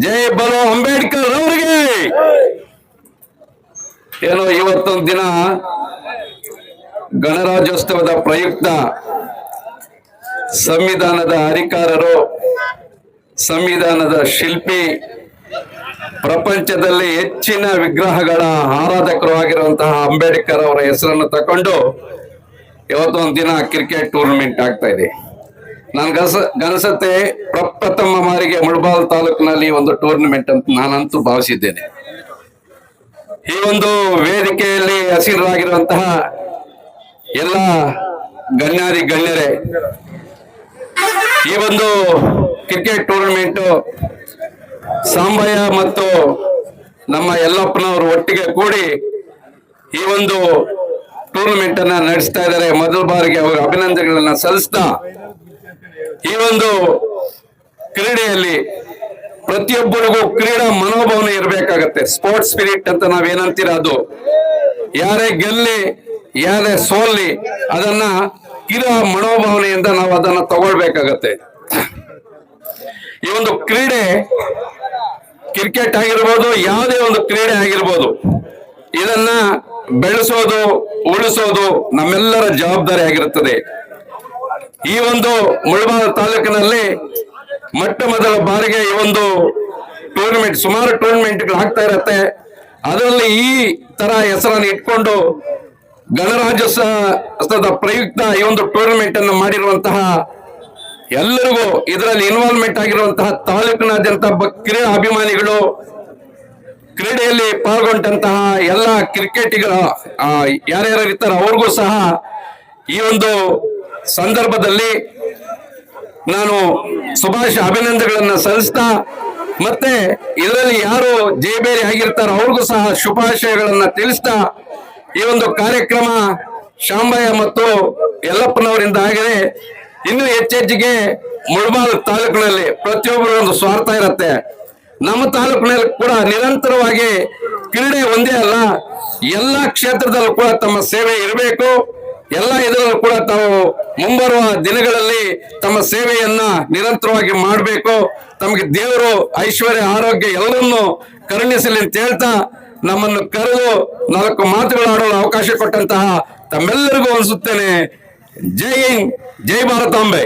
ಜೈ ಬಲೋ ಅಂಬೇಡ್ಕರ್ ಅವರಿಗೆ. ಏನೋ ಇವತ್ತೊಂದು ದಿನ ಗಣರಾಜ್ಯೋತ್ಸವದ ಪ್ರಯುಕ್ತ ಸಂವಿಧಾನದ ಹರಿಕಾರರು, ಸಂವಿಧಾನದ ಶಿಲ್ಪಿ, ಪ್ರಪಂಚದಲ್ಲಿ ಹೆಚ್ಚಿನ ವಿಗ್ರಹಗಳ ಆರಾಧಕರು ಆಗಿರುವಂತಹ ಅಂಬೇಡ್ಕರ್ ಅವರ ಹೆಸರನ್ನು ತಕೊಂಡು ಇವತ್ತೊಂದು ದಿನ ಕ್ರಿಕೆಟ್ ಟೂರ್ನಮೆಂಟ್ ಆಗ್ತಾ ಇದೆ. ನನ್ಗನ್ಸತ್ತೆ ಪ್ರಪ್ರಥಮ ಬಾರಿಗೆ ಮುಳಬಾಲ್ ತಾಲೂಕಿನಲ್ಲಿ ಒಂದು ಟೂರ್ನಮೆಂಟ್ ಅಂತ ನಾನಂತೂ ಭಾವಿಸಿದ್ದೇನೆ. ಈ ಒಂದು ವೇದಿಕೆಯಲ್ಲಿ ಹಸಿರಾಗಿರುವಂತಹ ಎಲ್ಲ ಗಣ್ಯಾದಿ ಗಣ್ಯರೇ, ಈ ಒಂದು ಕ್ರಿಕೆಟ್ ಟೂರ್ನಮೆಂಟ್ ಸಾಂಬಯ್ಯ ಮತ್ತು ನಮ್ಮ ಯಲ್ಲಪ್ಪನವರು ಒಟ್ಟಿಗೆ ಕೂಡಿ ಈ ಒಂದು ಟೂರ್ನಮೆಂಟ್ ಅನ್ನ ನಡೆಸ್ತಾ ಇದ್ದಾರೆ. ಮೊದಲ ಬಾರಿಗೆ ಅವರ ಅಭಿನಂದನೆಗಳನ್ನ ಸಲ್ಲಿಸ್ತಾ, ಈ ಒಂದು ಕ್ರೀಡೆಯಲ್ಲಿ ಪ್ರತಿಯೊಬ್ಬರಿಗೂ ಕ್ರೀಡಾ ಮನೋಭಾವನೆ ಇರಬೇಕಾಗತ್ತೆ. ಸ್ಪೋರ್ಟ್ಸ್ ಸ್ಪಿರಿಟ್ ಅಂತ ನಾವೇನಂತೀರ, ಅದು ಯಾರೇ ಗೆಲ್ಲಿ ಯಾರೇ ಸೋಲ್ಲಿ ಅದನ್ನ ಕ್ರೀಡಾ ಮನೋಭಾವನೆಯಿಂದ ನಾವು ಅದನ್ನ ತಗೊಳ್ಬೇಕಾಗತ್ತೆ. ಈ ಒಂದು ಕ್ರೀಡೆ ಕ್ರಿಕೆಟ್ ಆಗಿರ್ಬೋದು, ಯಾವುದೇ ಒಂದು ಕ್ರೀಡೆ ಆಗಿರ್ಬೋದು, ಇದನ್ನ ಬೆಳೆಸೋದು ಉಳಿಸೋದು ನಮ್ಮೆಲ್ಲರ ಜವಾಬ್ದಾರಿ ಆಗಿರುತ್ತದೆ. ಈ ಒಂದು ಮುಳಬಾಲ್ ತಾಲೂಕಿನಲ್ಲಿ ಮೊಟ್ಟ ಮೊದಲ ಬಾರಿಗೆ ಈ ಒಂದು ಟೂರ್ನಮೆಂಟ್, ಸುಮಾರು ಟೂರ್ನಮೆಂಟ್ಗಳು ಆಗ್ತಾ ಇರತ್ತೆ. ಅದರಲ್ಲಿ ಈ ತರ ಹೆಸರನ್ನು ಇಟ್ಕೊಂಡು ಗಣರಾಜ್ಯೋತ್ಸವದ ಪ್ರಯುಕ್ತ ಈ ಒಂದು ಟೂರ್ನಮೆಂಟ್ ಅನ್ನು ಮಾಡಿರುವಂತಹ ಎಲ್ಲರಿಗೂ, ಇದರಲ್ಲಿ ಇನ್ವಾಲ್ವ್ಮೆಂಟ್ ಆಗಿರುವಂತಹ ತಾಲೂಕಿನಾದ್ಯಂತ ಕ್ರೀಡಾ ಅಭಿಮಾನಿಗಳು, ಕ್ರೀಡೆಯಲ್ಲಿ ಪಾಲ್ಗೊಂಡಂತಹ ಎಲ್ಲ ಕ್ರಿಕೆಟಿಗರ ಯಾರ್ಯಾರು ಇರ್ತಾರೆ ಅವ್ರಿಗೂ ಸಹ ಈ ಒಂದು ಸಂದರ್ಭದಲ್ಲಿ ನಾನು ಶುಭಾಶಯ ಅಭಿನಂದನೆಗಳನ್ನ ಸಲ್ಲಿಸ್ತಾ, ಮತ್ತೆ ಇದರಲ್ಲಿ ಯಾರು ಜಯಬೇರಿ ಆಗಿರ್ತಾರೋ ಅವ್ರಿಗೂ ಸಹ ಶುಭಾಶಯಗಳನ್ನ ತಿಳಿಸ್ತಾ, ಈ ಒಂದು ಕಾರ್ಯಕ್ರಮ ಶಾಂಬಯ್ಯ ಮತ್ತು ಯಲ್ಲಪ್ಪನವರಿಂದ ಆಗಿದೆ. ಇನ್ನು ಹೆಚ್ಚೆಚ್ಚಿಗೆ ಮುಳಬಾಲ್ ತಾಲೂಕಿನಲ್ಲಿ ಪ್ರತಿಯೊಬ್ಬರು ಒಂದು ಸ್ವಾರ್ಥ ಇರುತ್ತೆ. ನಮ್ಮ ತಾಲೂಕಿನಲ್ಲಿ ಕೂಡ ನಿರಂತರವಾಗಿ ಕ್ರೀಡೆ ಒಂದೇ ಅಲ್ಲ, ಎಲ್ಲ ಕ್ಷೇತ್ರದಲ್ಲೂ ಕೂಡ ತಮ್ಮ ಸೇವೆ ಇರಬೇಕು. ಎಲ್ಲ ಇದರಲ್ಲೂ ಕೂಡ ತಾವು ಮುಂಬರುವ ದಿನಗಳಲ್ಲಿ ತಮ್ಮ ಸೇವೆಯನ್ನ ನಿರಂತರವಾಗಿ ಮಾಡಬೇಕು. ತಮಗೆ ದೇವರು ಐಶ್ವರ್ಯ, ಆರೋಗ್ಯ ಎಲ್ಲರನ್ನು ಕರುಣಿಸಲಿ ಅಂತ ಹೇಳ್ತಾ, ನಮ್ಮನ್ನು ಕರೆದು 4 ಮಾತುಗಳು ಆಡಲು ಅವಕಾಶ ಕೊಟ್ಟಂತಹ ತಮ್ಮೆಲ್ಲರಿಗೂ ಅನಿಸುತ್ತೇನೆ. ಜೈ ಹಿಂದ್, ಜೈ ಭಾರತಾಂಬೆ.